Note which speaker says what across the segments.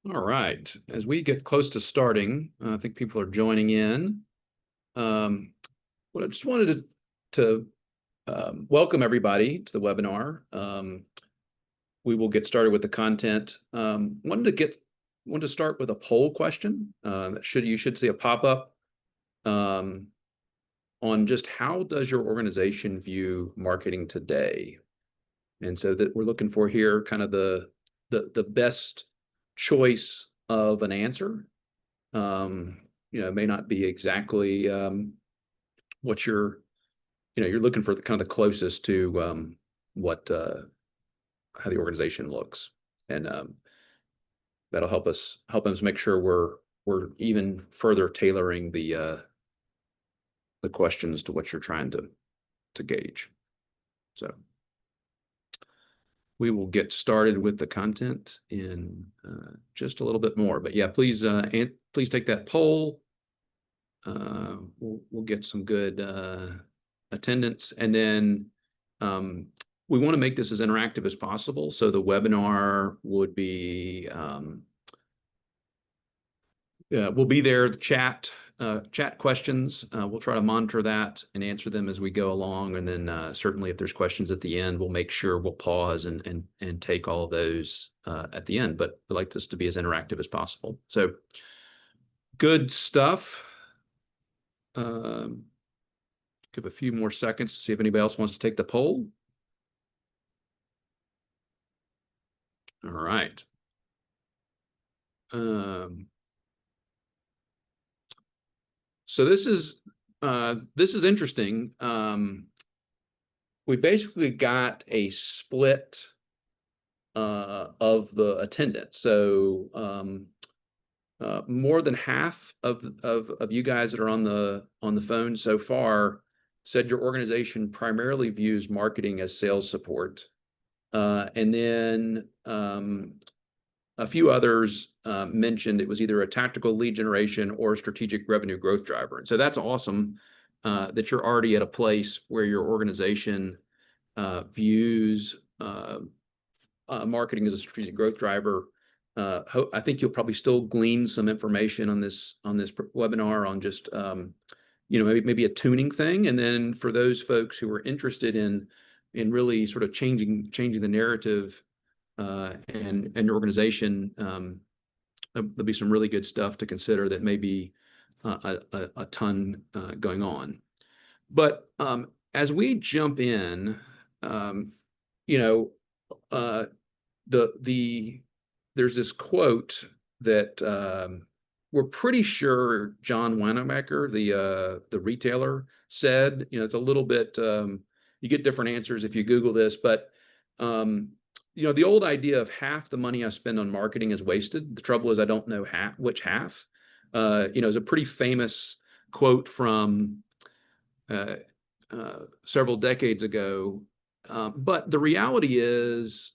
Speaker 1: All right. As we get close to starting, I think people are joining in. Well, I just wanted to welcome everybody to the webinar. We will get started with the content. Wanted to start with a poll question. You should see a pop-up on just how does your organization view marketing today? And so that we're looking for here kind of the best choice of an answer. It may not be exactly what you're looking for, kind of the closest to what how the organization looks, and that'll help us make sure we're even further tailoring the questions to what you're trying to gauge. So we will get started with the content in just a little bit more, but yeah, please take that poll. We'll get some good attendance, and then we want to make this as interactive as possible. So the webinar would be we'll be there. The chat questions. We'll try to monitor that and answer them as we go along, and then certainly if there's questions at the end, we'll make sure we'll pause and take all of those at the end. But we'd like this to be as interactive as possible. So good stuff. Give a few more seconds to see if anybody else wants to take the poll. All right. So this is interesting. We basically got a split of the attendance. So more than half of you guys that are on the phone so far said your organization primarily views marketing as sales support. And then a few others mentioned it was either a tactical lead generation or a strategic revenue growth driver. And so that's awesome that you're already at a place where your organization views marketing as a strategic growth driver. I think you'll probably still glean some information on this webinar on just maybe a tuning thing. And then for those folks who are interested in really sort of changing the narrative and your organization, there'll be some really good stuff to consider that may be a ton going on. But as we jump in, there's this quote that we're pretty sure John Wanamaker, the retailer, said. It's a little bit you get different answers if you Google this, but the old idea of half the money I spend on marketing is wasted. The trouble is I don't know which half. Is a pretty famous quote from several decades ago. But the reality is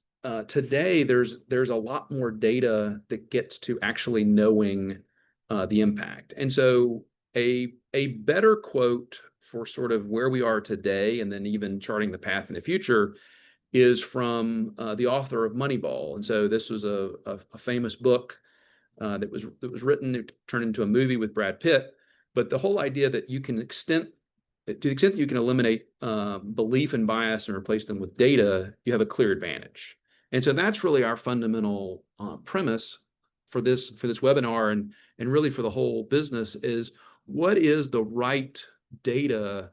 Speaker 1: today there's a lot more data that gets to actually knowing the impact. And so a better quote for sort of where we are today and then even charting the path in the future is from the author of Moneyball. And so this was a famous book that was written, it turned into a movie with Brad Pitt. But the whole idea that to the extent that you can eliminate belief and bias and replace them with data, you have a clear advantage. And so that's really our fundamental premise for this webinar and really for the whole business is what is the right data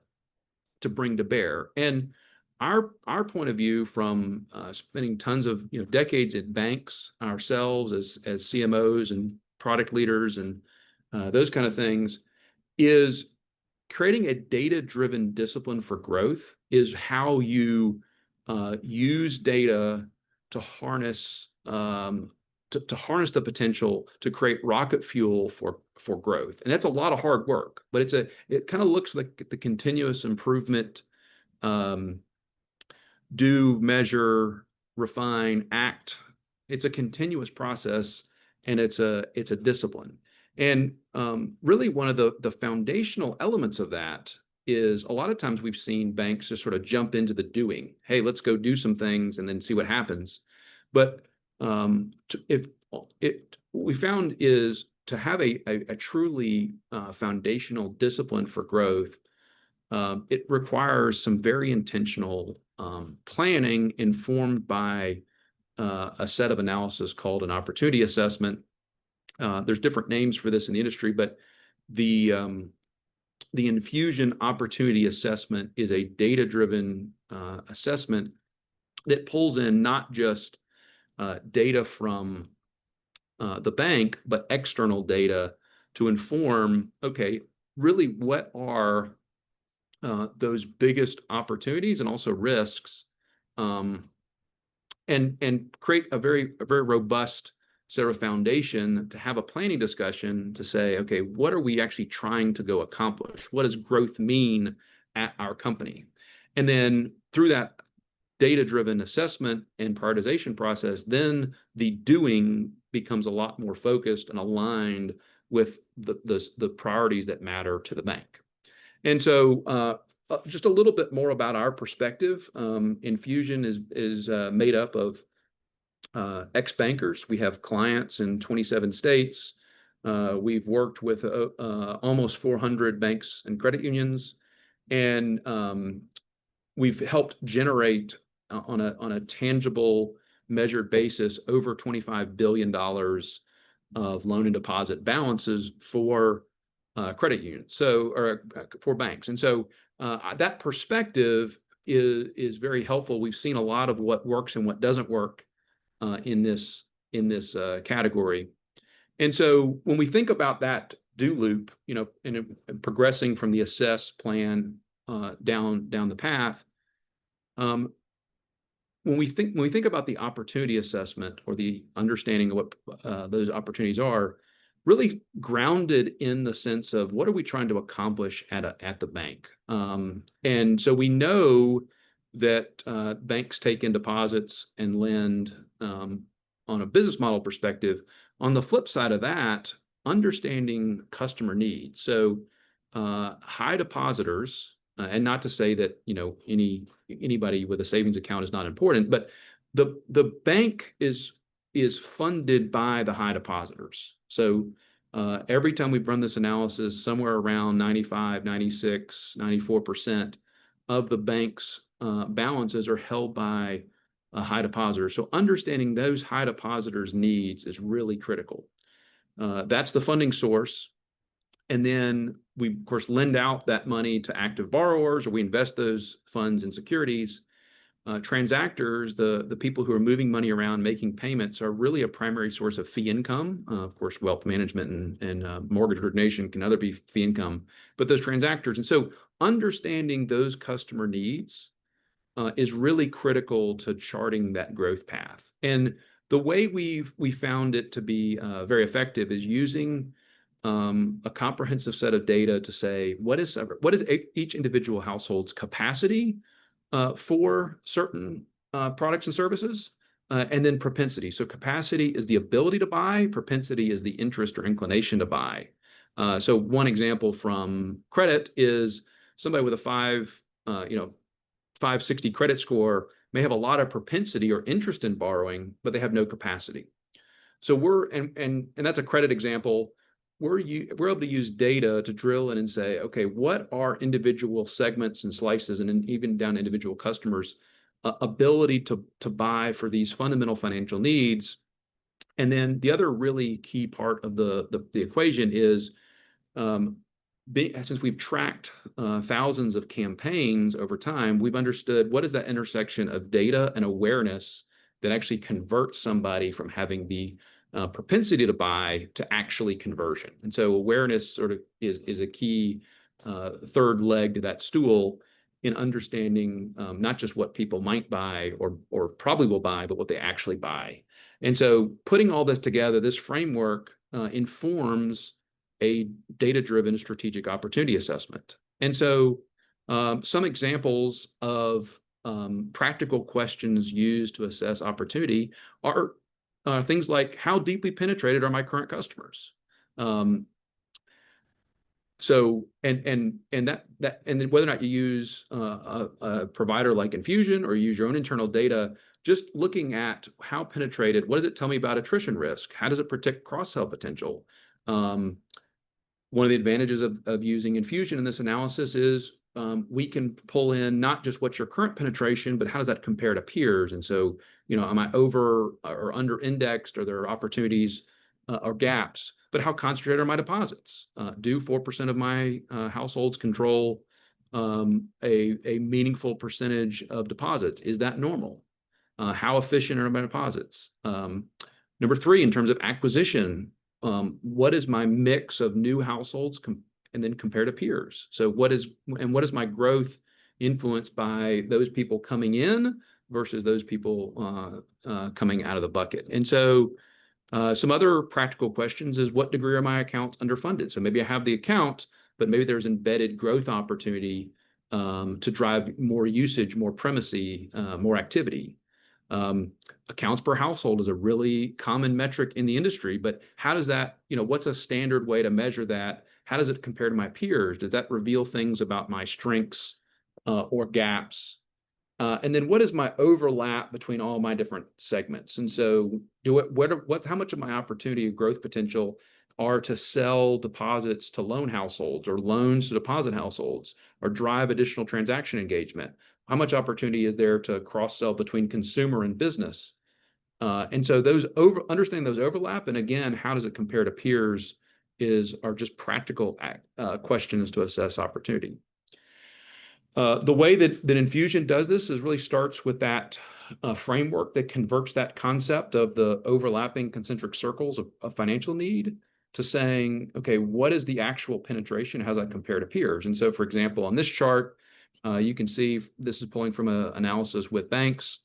Speaker 1: to bring to bear. And our point of view from spending tons of decades at banks ourselves as CMOs and product leaders and those kind of things is creating a data-driven discipline for growth is how you use data to harness the potential to create rocket fuel for growth. And that's a lot of hard work, but it kind of looks like the continuous improvement, do, measure, refine, act. It's a continuous process, and it's a discipline. And really one of the foundational elements of that is a lot of times we've seen banks just sort of jump into the doing. Hey, let's go do some things and then see what happens. But if we found is to have a truly foundational discipline for growth. It requires some very intentional planning informed by a set of analysis called an opportunity assessment. There's different names for this in the industry, but the Enfusion opportunity assessment is a data-driven assessment that pulls in not just data from the bank, but external data to inform, okay, really what are those biggest opportunities and also risks, and create a very robust set of foundation to have a planning discussion to say, okay, what are we actually trying to go accomplish? What does growth mean at our company? And then through that data-driven assessment and prioritization process, then the doing becomes a lot more focused and aligned with the priorities that matter to the bank. And so just a little bit more about our perspective. Enfusion is made up of ex-bankers. We have clients in 27 states. We've worked with almost 400 banks and credit unions, and we've helped generate on a tangible, measured basis over $25 billion of loan and deposit balances for credit unions, or for banks. And so that perspective is very helpful. We've seen a lot of what works and what doesn't work in this category. And so when we think about that do loop, and progressing from the assess, plan down the path, when we think about the opportunity assessment or the understanding of what those opportunities are, really grounded in the sense of what are we trying to accomplish at the bank. And so we know that banks take in deposits and lend on a business model perspective. On the flip side of that, understanding customer needs. So high depositors, and not to say that anybody with a savings account is not important, but the bank is funded by the high depositors. So every time we've run this analysis, somewhere around 95, 96, 94% of the bank's balances are held by a high depositor. So understanding those high depositors' needs is really critical. That's the funding source. And then we, of course, lend out that money to active borrowers, or we invest those funds in securities. Transactors, the people who are moving money around, making payments, are really a primary source of fee income. Of course, wealth management and mortgage origination can other be fee income, but those transactors. And so understanding those customer needs is really critical to charting that growth path. And the way we found it to be very effective is using a comprehensive set of data to say, what is each individual household's capacity for certain products and services, and then propensity. So capacity is the ability to buy, propensity is the interest or inclination to buy. So one example from credit is somebody with a 560 credit score may have a lot of propensity or interest in borrowing, but they have no capacity. So and that's a credit example. We're able to use data to drill in and say, okay, what are individual segments and slices, and even down to individual customers' ability to buy for these fundamental financial needs? And then the other really key part of the equation is, since we've tracked thousands of campaigns over time, we've understood what is that intersection of data and awareness that actually converts somebody from having the propensity to buy to actually conversion. And so awareness sort of is a key third leg to that stool in understanding not just what people might buy or probably will buy, but what they actually buy. And so putting all this together, this framework informs a data-driven strategic opportunity assessment. And so some examples of practical questions used to assess opportunity are things like, how deeply penetrated are my current customers? So and then whether or not you use a provider like Enfusion or use your own internal data just looking at how penetrated, what does it tell me about attrition risk? How does it protect cross-sell potential? One of the advantages of using Enfusion in this analysis is we can pull in not just what's your current penetration, but how does that compare to peers? And so, am I over or under indexed? Are there opportunities or gaps? But how concentrated are my deposits? Do 4% of my households control a meaningful percentage of deposits? Is that normal? How efficient are my deposits? Number three, in terms of acquisition, what is my mix of new households and then compare to peers? So what is my growth influenced by those people coming in versus those people coming out of the bucket? And so some other practical questions is, what degree are my accounts underfunded? So maybe I have the account, but maybe there's embedded growth opportunity to drive more usage, more primacy, more activity. Accounts per household is a really common metric in the industry, but how does that, what's a standard way to measure that? How does it compare to my peers? Does that reveal things about my strengths or gaps? And then what is my overlap between all my different segments? And so how much of my opportunity or growth potential are to sell deposits to loan households or loans to deposit households or drive additional transaction engagement? How much opportunity is there to cross-sell between consumer and business? And so understanding those overlap, and again, how does it compare to peers are just practical questions to assess opportunity. The way that Enfusion does this is really starts with that framework that converts that concept of the overlapping concentric circles of financial need to saying, okay, what is the actual penetration? How does that compare to peers? And so, for example, on this chart, you can see this is pulling from an analysis with banks.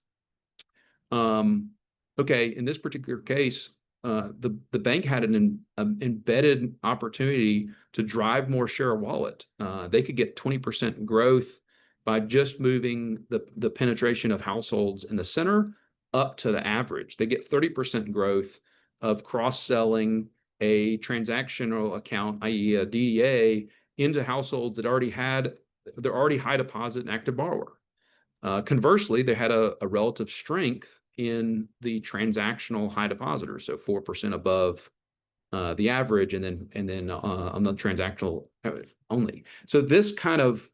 Speaker 1: Okay, in this particular case, the bank had an embedded opportunity to drive more share of wallet. They could get 20% growth by just moving the penetration of households in the center up to the average. They get 30% growth of cross-selling a transactional account, i.e. a DDA, into households that they're already high deposit and active borrower. Conversely, they had a relative strength in the transactional high depositors, so 4% above the average, and then on the transactional only. So this kind of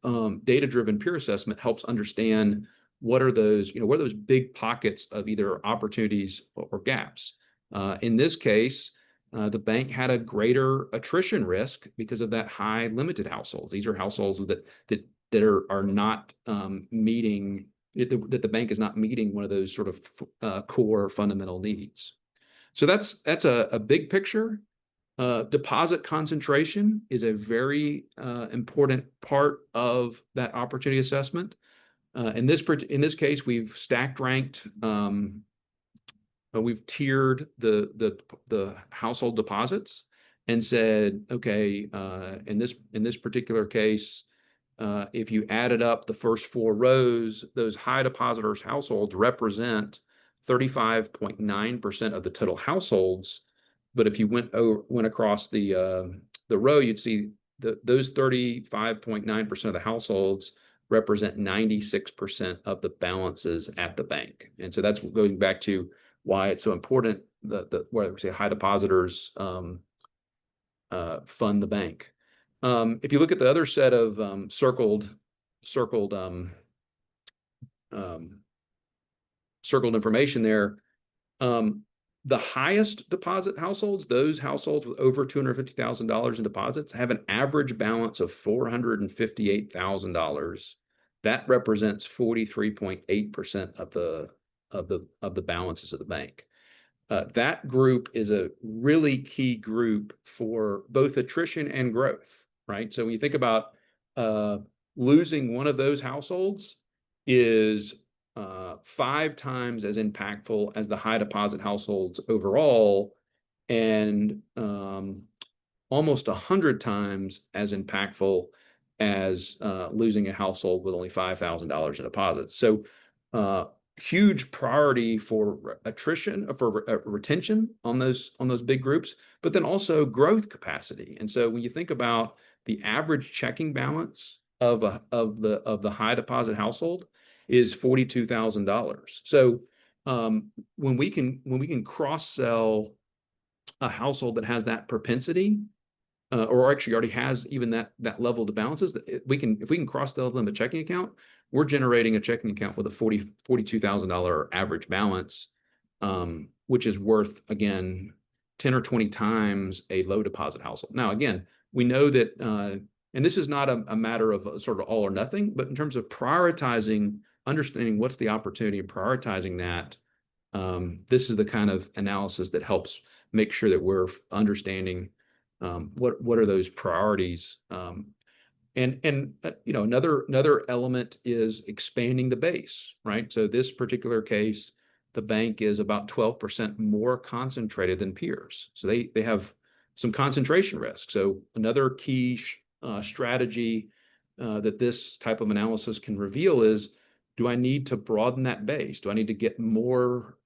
Speaker 1: data-driven peer assessment helps understand what are those big pockets of either opportunities or gaps. In this case, the bank had a greater attrition risk because of that high limited households. These are households that are not meeting, that the bank is not meeting one of those sort of core fundamental needs. So that's a big picture. Deposit concentration is a very important part of that opportunity assessment. In this case, we've stacked ranked. We've tiered the household deposits and said, okay, in this particular case, if you added up the first 4 rows, those high depositors households represent 35.9% of the total households. But if you went across the row, you'd see those 35.9% of the households represent 96% of the balances at the bank. And so that's going back to why it's so important where we say high depositors fund the bank. If you look at the other set of circled information there, the highest deposit households, those households with over $250,000 in deposits, have an average balance of $458,000. That represents 43.8% of the balances of the bank. That group is a really key group for both attrition and growth, right? So when you think about losing one of those households is 5 times as impactful as the high deposit households overall, and almost 100 times as impactful as losing a household with only $5,000 in deposits. So huge priority for attrition, for retention on those big groups, but then also growth capacity. And so when you think about the average checking balance of the high deposit household is $42,000. So when we can cross-sell a household that has that propensity, or actually already has even that level of balances, if we can cross-sell them a checking account, we're generating a checking account with a $42,000 average balance, which is worth, again, 10 or 20 times a low deposit household. Now, again, we know that, and this is not a matter of sort of all or nothing, but in terms of prioritizing, understanding what's the opportunity and prioritizing that, this is the kind of analysis that helps make sure that we're understanding what are those priorities. And you know, another element is expanding the base, right? So this particular case, the bank is about 12% more concentrated than peers. So they have some concentration risk. So another key strategy that this type of analysis can reveal is, do I need to broaden that base? Do I need to get more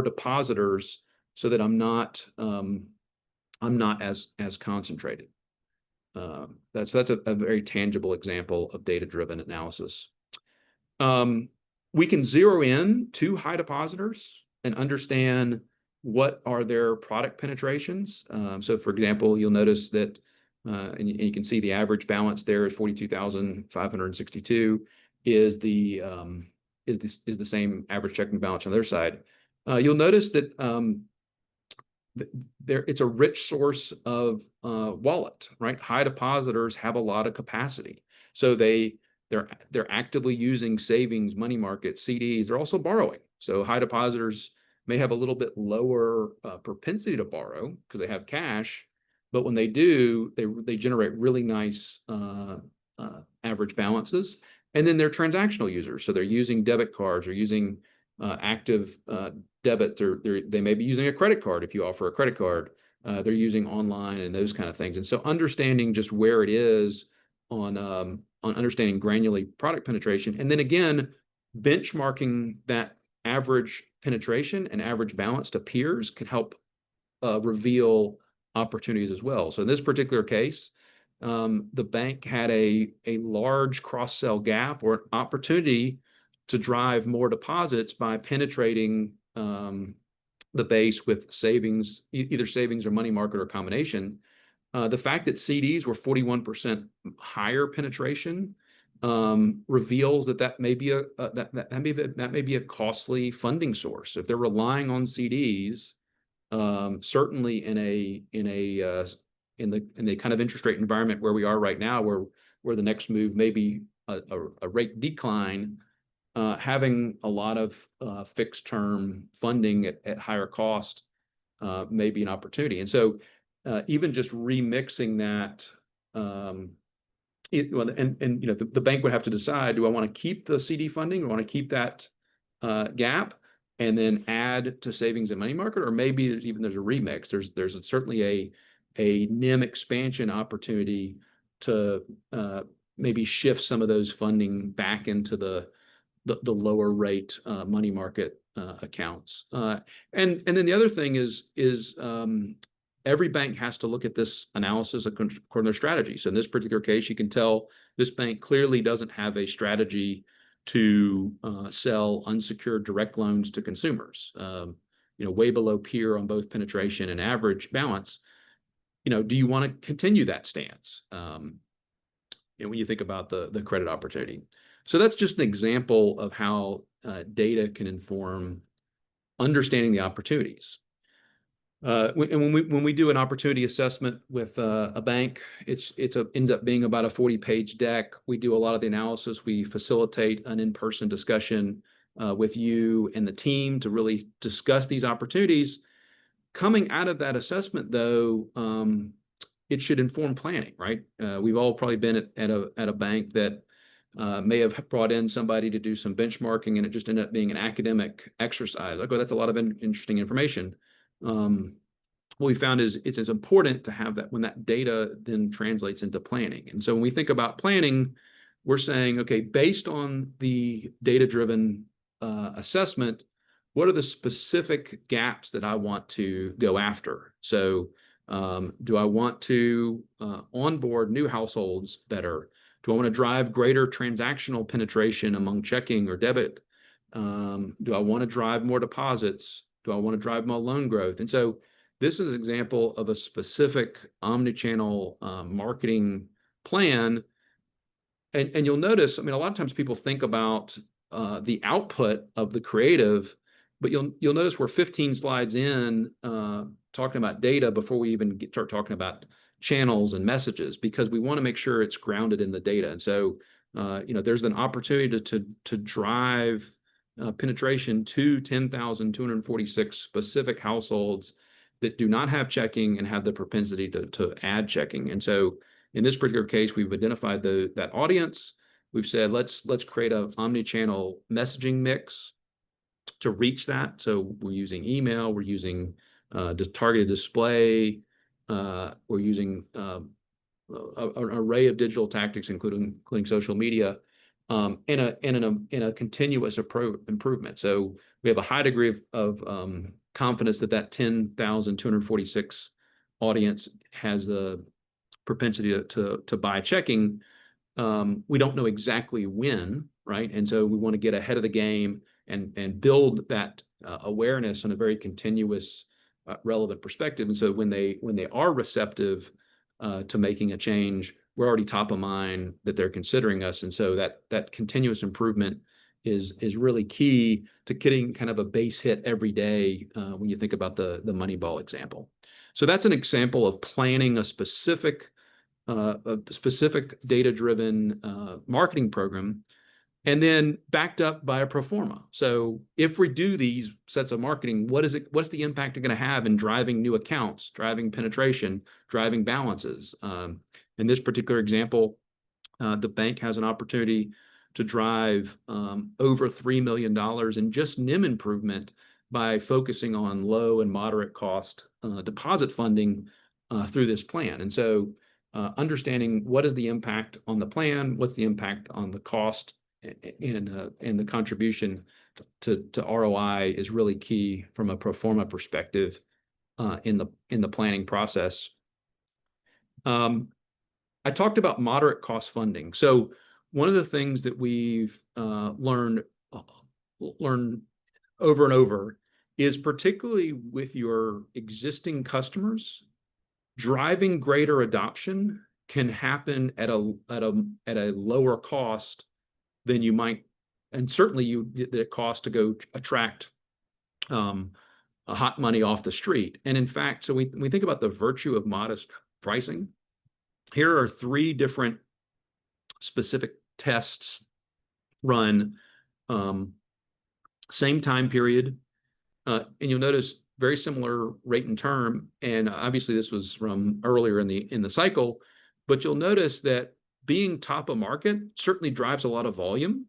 Speaker 1: depositors so that I'm not as concentrated? That's a very tangible example of data-driven analysis. We can zero in to high depositors and understand what are their product penetrations. So, for example, you'll notice that, and you can see the average balance there is 42,562, is the same average checking balance on their side. You'll notice that it's a rich source of wallet, right? High depositors have a lot of capacity, so they're actively using savings, money markets, CDs. They're also borrowing. So high depositors may have a little bit lower propensity to borrow because they have cash, but when they do, they generate really nice average balances. And then they're transactional users, so they're using debit cards or using active debits. They may be using a credit card if you offer a credit card. They're using online and those kind of things. And so understanding just where it is on understanding granularly product penetration, and then again, benchmarking that average penetration and average balance to peers can help reveal opportunities as well. So in this particular case, the bank had a large cross-sell gap or an opportunity to drive more deposits by penetrating the base with savings, either savings or money market or combination. The fact that CDs were 41% higher penetration reveals that may be a costly funding source. If they're relying on CDs, certainly in the kind of interest rate environment where we are right now, where the next move may be a rate decline, having a lot of fixed term funding at higher cost may be an opportunity. And so even just remixing that, and you know, the bank would have to decide, do I want to keep the CD funding, or want to keep that gap and then add to savings and money market, or maybe there's a remix. There's certainly a NIM expansion opportunity to maybe shift some of those funding back into the lower rate money market accounts. And then the other thing is every bank has to look at this analysis according to their strategy. So in this particular case, you can tell this bank clearly doesn't have a strategy to sell unsecured direct loans to consumers, you know, way below peer on both penetration and average balance. You know, do you want to continue that stance? And when you think about the credit opportunity. So that's just an example of how data can inform understanding the opportunities. When we do an opportunity assessment with a bank, it ends up being about a 40-page deck. We do a lot of the analysis. We facilitate an in-person discussion with you and the team to really discuss these opportunities. Coming out of that assessment, though, it should inform planning, right? We've all probably been at a bank that may have brought in somebody to do some benchmarking, and it just ended up being an academic exercise. Like, oh, that's a lot of interesting information. What we found is it's important to have that when that data then translates into planning. And so when we think about planning, we're saying, okay, based on the data-driven assessment, what are the specific gaps that I want to go after? So do I want to onboard new households better? Do I want to drive greater transactional penetration among checking or debit Do I want to drive more deposits? Do I want to drive more loan growth? And so this is an example of a specific omni-channel marketing plan. And you'll notice, I mean, a lot of times people think about the output of the creative, but you'll notice we're 15 slides in talking about data before we even start talking about channels and messages, because we want to make sure it's grounded in the data. And so, there's an opportunity to drive penetration to 10,246 specific households that do not have checking and have the propensity to add checking. And so in this particular case, we've identified that audience. We've said, let's create an omni-channel messaging mix to reach that. So we're using email, we're using targeted display, we're using an array of digital tactics, including social media, in a continuous improvement. So we have a high degree of confidence that 10,246 audience has the propensity to buy checking. We don't know exactly when, right? And so we want to get ahead of the game and build that awareness on a very continuous, relevant perspective. And so when they are receptive to making a change, we're already top of mind that they're considering us. And so that continuous improvement is really key to getting kind of a base hit every day when you think about the Moneyball example. So that's an example of planning a specific data-driven marketing program, and then backed up by a pro forma. So if we do these sets of marketing, what's the impact going to have in driving new accounts, driving penetration, driving balances? In this particular example, the bank has an opportunity to drive over $3 million in just NIM improvement by focusing on low and moderate cost deposit funding through this plan. And so understanding what is the impact on the plan, what's the impact on the cost, and the contribution to ROI is really key from a pro forma perspective in the planning process. I talked about moderate cost funding. So one of the things that we've learned over and over is, particularly with your existing customers, driving greater adoption can happen at a lower cost than you might, and certainly the cost to go attract hot money off the street. And in fact, so we think about the virtue of modest pricing. Here are 3 different specific tests run, same time period, and you'll notice very similar rate and term. And obviously this was from earlier in the cycle, but you'll notice that being top of market certainly drives a lot of volume,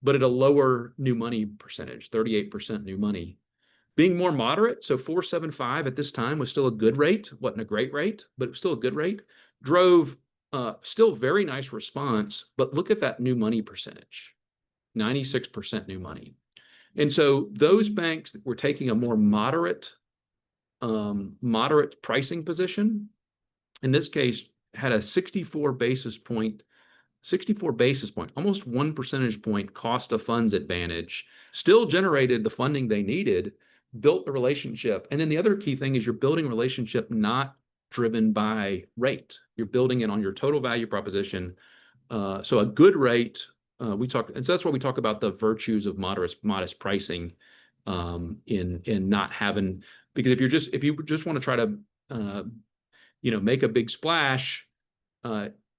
Speaker 1: but at a lower new money percentage, 38% new money. Being more moderate, so 4.75 at this time was still a good rate, wasn't a great rate, but it was still a good rate, drove still very nice response, but look at that new money percentage, 96% new money. And so those banks that were taking a more moderate pricing position, in this case, had a 64 basis point, almost 1 percentage point cost of funds advantage, still generated the funding they needed, built a relationship. And then the other key thing is you're building a relationship not driven by rate. You're building it on your total value proposition. So a good rate, and so that's why we talk about the virtues of modest pricing in not having, because if you just want to try to make a big splash,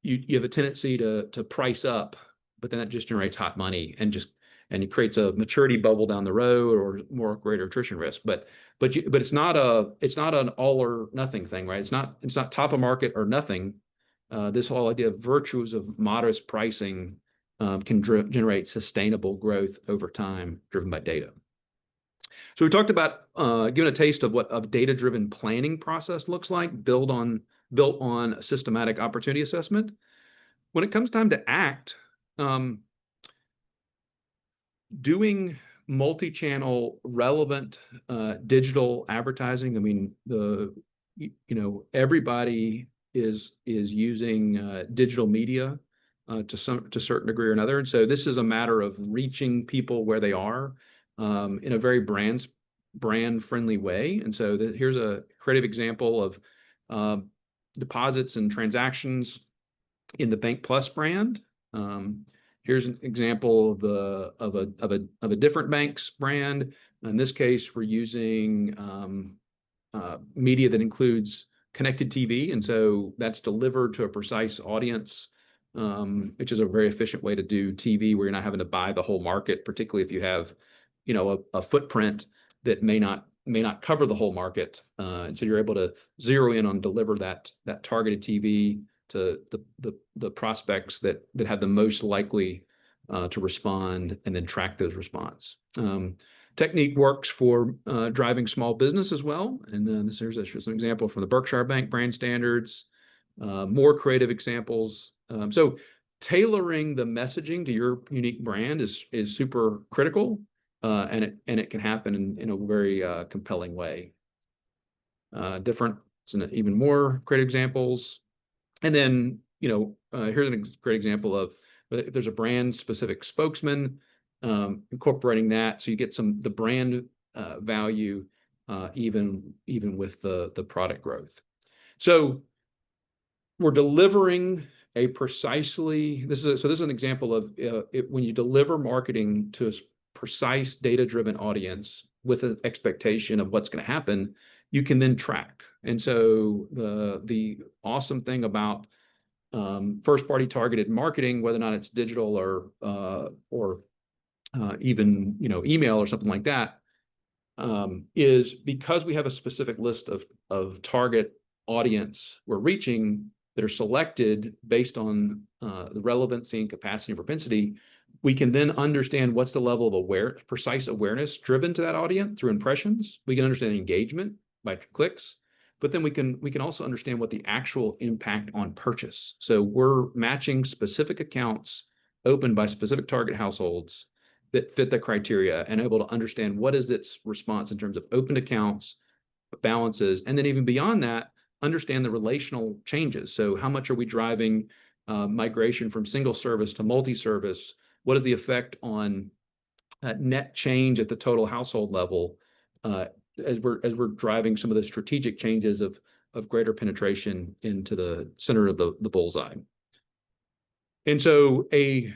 Speaker 1: you have a tendency to price up, but then that just generates hot money and it creates a maturity bubble down the road or more greater attrition risk. But it's not an all or nothing thing, right? It's not top of market or nothing. This whole idea of virtues of modest pricing can generate sustainable growth over time, driven by data. So we talked about giving a taste of what a data-driven planning process looks like, built on a systematic opportunity assessment. When it comes time to act, doing multi-channel relevant digital advertising. I mean, everybody is using digital media to a certain degree or another. And so this is a matter of reaching people where they are in a very brand friendly way. And so here's a creative example of deposits and transactions in the Bank Plus brand. Here's an example of a different bank's brand. In this case, we're using media that includes connected TV, and so that's delivered to a precise audience, which is a very efficient way to do TV, where you're not having to buy the whole market, particularly if you have, a footprint that may not cover the whole market, and so you're able to zero in on deliver that targeted TV to the prospects that have the most likely to respond, and then track those response. Technique works for driving small business as well. And then here's an example from the Berkshire Bank brand standards. More creative examples. So tailoring the messaging to your unique brand is super critical, and it can happen in a very compelling way. Different, even more creative examples. And then, here's a great example of if there's a brand specific spokesman, incorporating that so you get the brand value even with the product growth. So we're delivering a precisely, this is an example of when you deliver marketing to a precise data-driven audience with an expectation of what's going to happen, you can then track. And so the awesome thing about first-party targeted marketing, whether or not it's digital or even email or something like that, is because we have a specific list of target audience we're reaching that are selected based on the relevancy and capacity and propensity. We can then understand what's the level of precise awareness driven to that audience through impressions. We can understand engagement by clicks, but then we can also understand what the actual impact on purchase. So we're matching specific accounts opened by specific target households that fit the criteria, and able to understand what is its response in terms of opened accounts, balances, and then even beyond that, understand the relational changes. So how much are we driving migration from single service to multi-service? What is the effect on net change at the total household level as we're driving some of the strategic changes of greater penetration into the center of the bullseye? And so a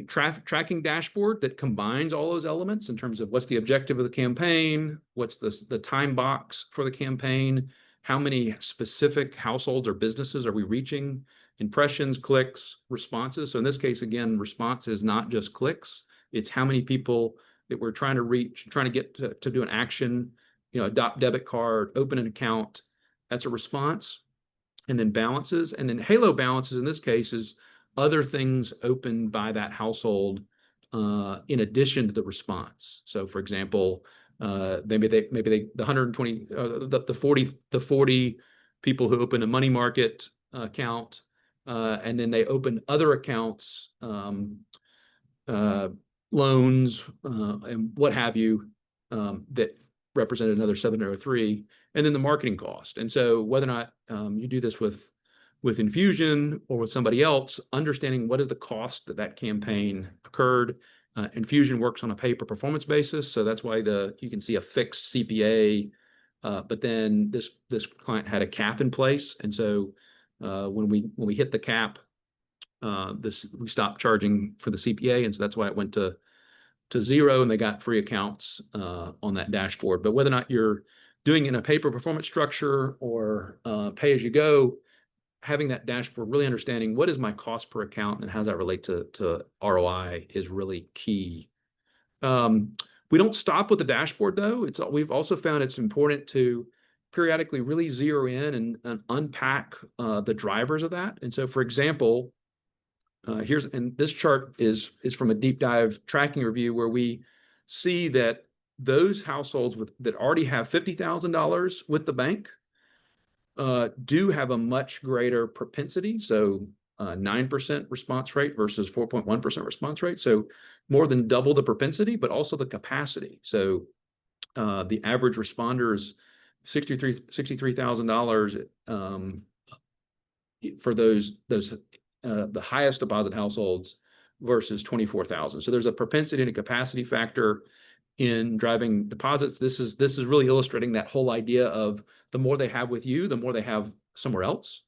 Speaker 1: traffic tracking dashboard that combines all those elements in terms of what's the objective of the campaign, what's the time box for the campaign, how many specific households or businesses are we reaching, impressions, clicks, responses. So in this case, again, response is not just clicks, it's how many people that we're trying to reach, trying to get to do an action, adopt debit card, open an account. That's a response. And then balances. And then halo balances in this case is other things opened by that household in addition to the response. So for example, maybe the 120 the 40 people who open a money market account, and then they open other accounts, loans, and what have you, that represented another 703, and then the marketing cost. And so whether or not you do this with Infusion or with somebody else, understanding what is the cost that campaign occurred. Infusion works on a pay per performance basis, so that's why you can see a fixed CPA. But then this client had a cap in place, and so when we hit the cap, we stopped charging for the CPA, and so that's why it went to zero, and they got free accounts on that dashboard. But whether or not you're doing it in a pay per performance structure or pay as you go, having that dashboard, really understanding what is my cost per account and how does that relate to ROI is really key. We don't stop with the dashboard though. We've also found it's important to periodically really zero in and unpack the drivers of that. And so, for example, and this chart is from a deep dive tracking review where we see that those households that already have $50,000 with the bank do have a much greater propensity. So 9% response rate versus 4.1% response rate. So more than double the propensity, but also the capacity. So the average responder is $63,000 for those the highest deposit households versus 24,000. So there's a propensity and a capacity factor in driving deposits. This is really illustrating that whole idea of the more they have with you, the more they have somewhere else.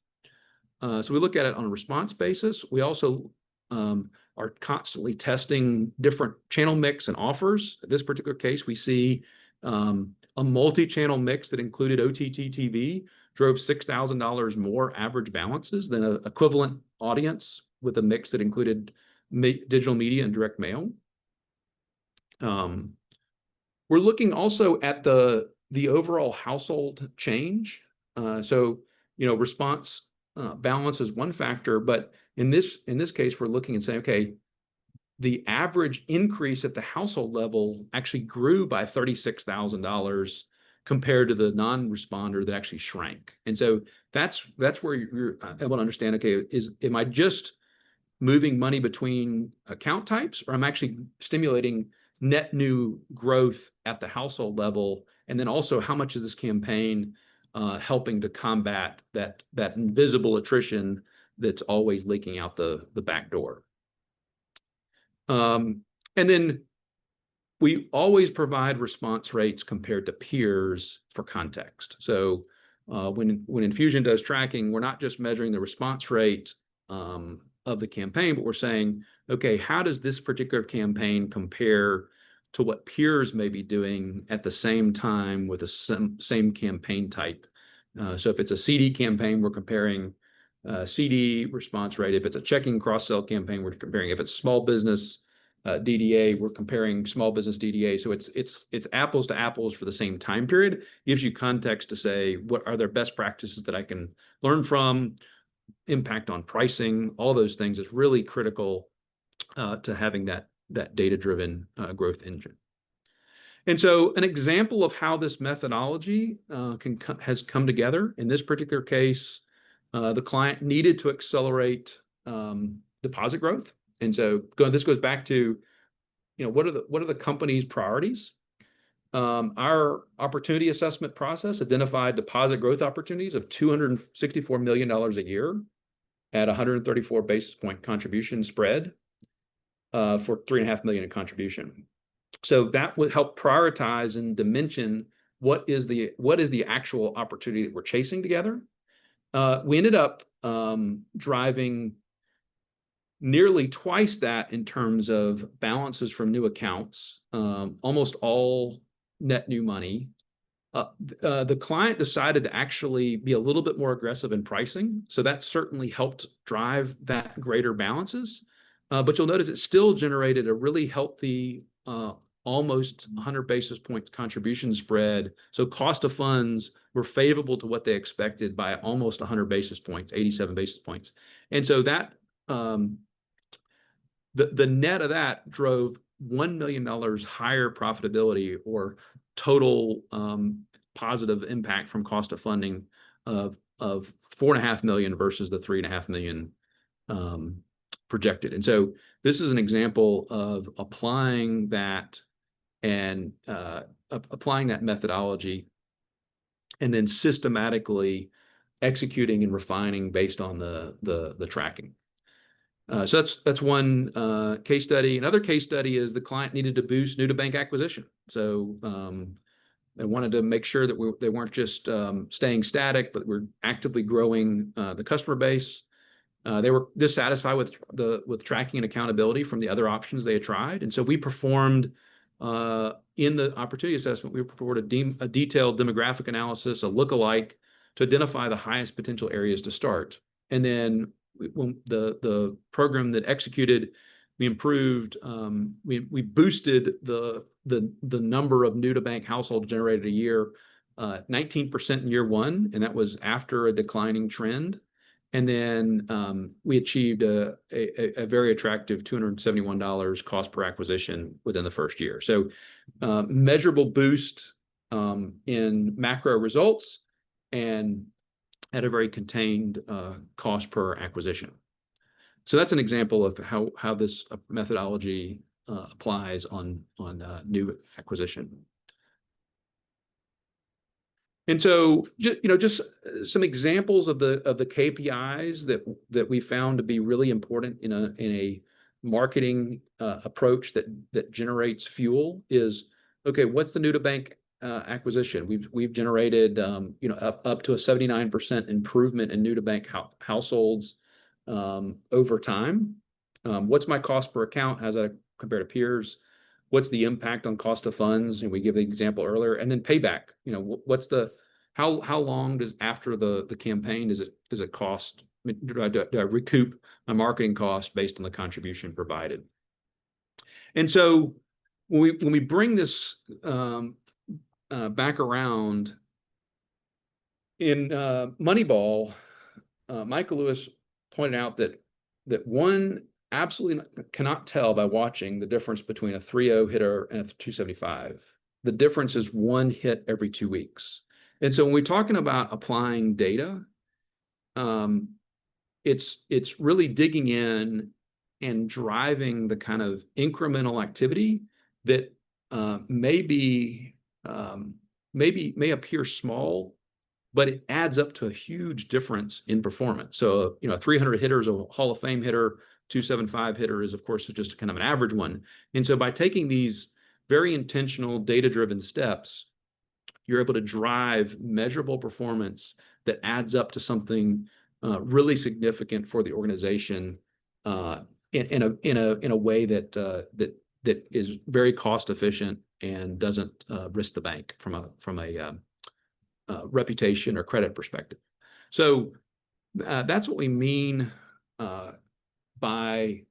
Speaker 1: So we look at it on a response basis. We also are constantly testing different channel mix and offers. In this particular case, we see a multi-channel mix that included OTT TV drove $6,000 more average balances than an equivalent audience with a mix that included digital media and direct mail. We're looking also at the overall household change. So, response balance is one factor, but in this case, we're looking and saying, okay, the average increase at the household level actually grew by $36,000 compared to the non-responder that actually shrank. And so that's where you're able to understand, okay, am I just moving money between account types, or I'm actually stimulating net new growth at the household level? And then also, how much is this campaign helping to combat that invisible attrition that's always leaking out the back door? And then we always provide response rates compared to peers for context. So when Enfusion does tracking, we're not just measuring the response rate of the campaign, but we're saying, okay, how does this particular campaign compare to what peers may be doing at the same time with the same campaign type? So if it's a CD campaign, we're comparing CD response rate. If it's a checking cross-sell campaign, we're comparing. If it's small business DDA, we're comparing small business DDA. So it's apples to apples for the same time period. Gives you context to say, what are their best practices that I can learn from, impact on pricing, all those things is really critical to having that data-driven growth engine. And so an example of how this methodology has come together, in this particular case, the client needed to accelerate deposit growth. And so this goes back to, what are the company's priorities? Our opportunity assessment process identified deposit growth opportunities of $264 million a year at 134 basis point contribution spread for $3.5 million in contribution. So that would help prioritize and dimension what is the actual opportunity that we're chasing together. We ended up driving nearly twice that in terms of balances from new accounts, almost all net new money. The client decided to actually be a little bit more aggressive in pricing, so that certainly helped drive that greater balances. But you'll notice it still generated a really healthy, almost 100 basis points contribution spread. So cost of funds were favorable to what they expected by almost 100 basis points, 87 basis points. And so that the net of that drove $1 million higher profitability, or total positive impact from cost of funding of $4.5 million versus the $3.5 million projected. And so this is an example of applying that and applying that methodology, and then systematically executing and refining based on the tracking. So that's one case study. Another case study is the client needed to boost new to bank acquisition. So they wanted to make sure that they weren't just staying static, but we're actively growing the customer base. They were dissatisfied with tracking and accountability from the other options they had tried, and so we performed in the opportunity assessment. We performed a detailed demographic analysis, a lookalike, to identify the highest potential areas to start. And then when the program that executed, we improved, we boosted the number of new to bank households generated a year, 19% in year one, and that was after a declining trend. And then we achieved a very attractive $271 cost per acquisition within the first year. So measurable boost in macro results, and at a very contained cost per acquisition. So that's an example of how this methodology applies on new acquisition. And so, just some examples of the KPIs that we found to be really important in a marketing approach that generates fuel is, okay, what's the new to bank acquisition? We've generated up to a 79% improvement in new to bank households over time. What's my cost per account? How's that compared to peers? What's the impact on cost of funds? And we give the example earlier, and then payback. What's how long does after the campaign does it cost? Do I recoup my marketing cost based on the contribution provided? And so when we bring this back around in Moneyball, Michael Lewis pointed out that one absolutely cannot tell by watching the difference between a 3.0 hitter and a 275. The difference is one hit every 2 weeks. And so when we're talking about applying data, it's really digging in and driving the kind of incremental activity that may appear small, but it adds up to a huge difference in performance. So, a 300 hitter is a Hall of Fame hitter. 275 hitter is, of course, just kind of an average one. And so by taking these very intentional data-driven steps, you're able to drive measurable performance that adds up to something really significant for the organization in a way that is very cost efficient and doesn't risk the bank from a reputation or credit perspective. So that's what we mean by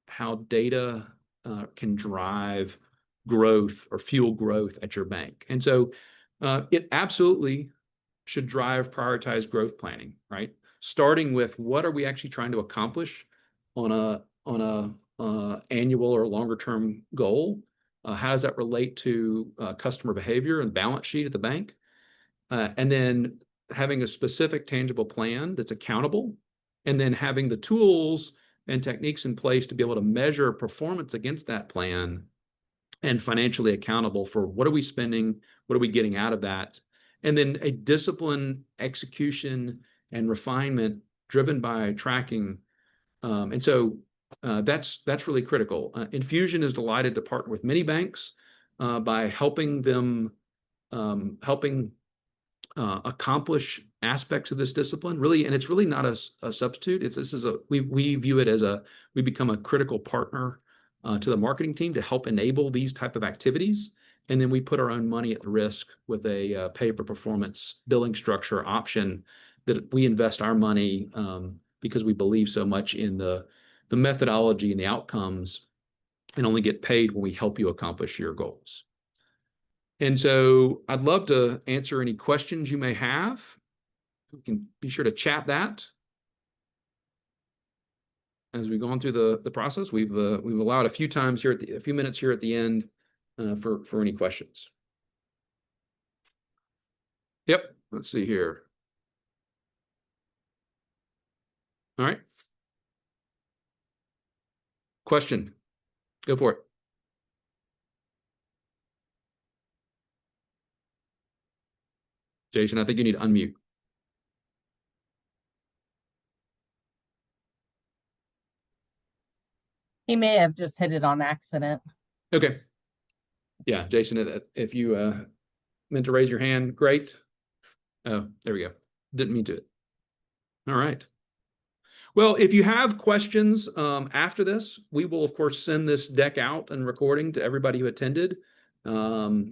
Speaker 1: how data can drive growth or fuel growth at your bank. And so it absolutely should drive prioritized growth planning, right? Starting with what are we actually trying to accomplish on a annual or longer term goal? How does that relate to customer behavior and balance sheet at the bank? And then having a specific tangible plan that's accountable, and then having the tools and techniques in place to be able to measure performance against that plan and financially accountable for what are we spending, what are we getting out of that, and then a discipline, execution, and refinement driven by tracking. And so that's really critical. Infusion is delighted to partner with many banks by helping them accomplish aspects of this discipline, really, and it's really not a substitute. We view it as we become a critical partner to the marketing team to help enable these type of activities, and then we put our own money at risk with a pay-per-performance billing structure option that we invest our money because we believe so much in the methodology and the outcomes, and only get paid when we help you accomplish your goals. And so I'd love to answer any questions you may have. You can be sure to chat that as we've gone through the process. We've allowed a few times here a few minutes here at the end for any questions. Yep, let's see here. All right. Question, go for it. Jason, I think you need to unmute.
Speaker 2: He may have just hit it on accident.
Speaker 1: Okay. Yeah, Jason, if you meant to raise your hand, great. Oh, there we go. Didn't mean to. All right. Well, if you have questions after this, we will, of course, send this deck out and recording to everybody who attended. But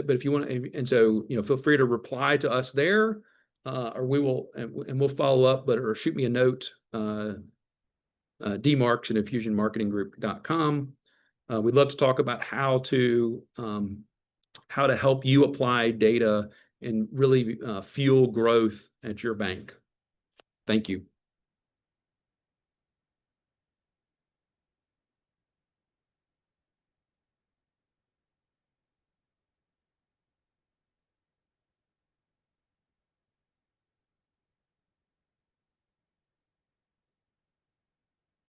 Speaker 1: if you want to, and so, feel free to reply to us there, or we will, and we'll follow up, or shoot me a note, dmarks@infusionmarketinggroup.com. We'd love to talk about how to help you apply data and really fuel growth at your bank. Thank you.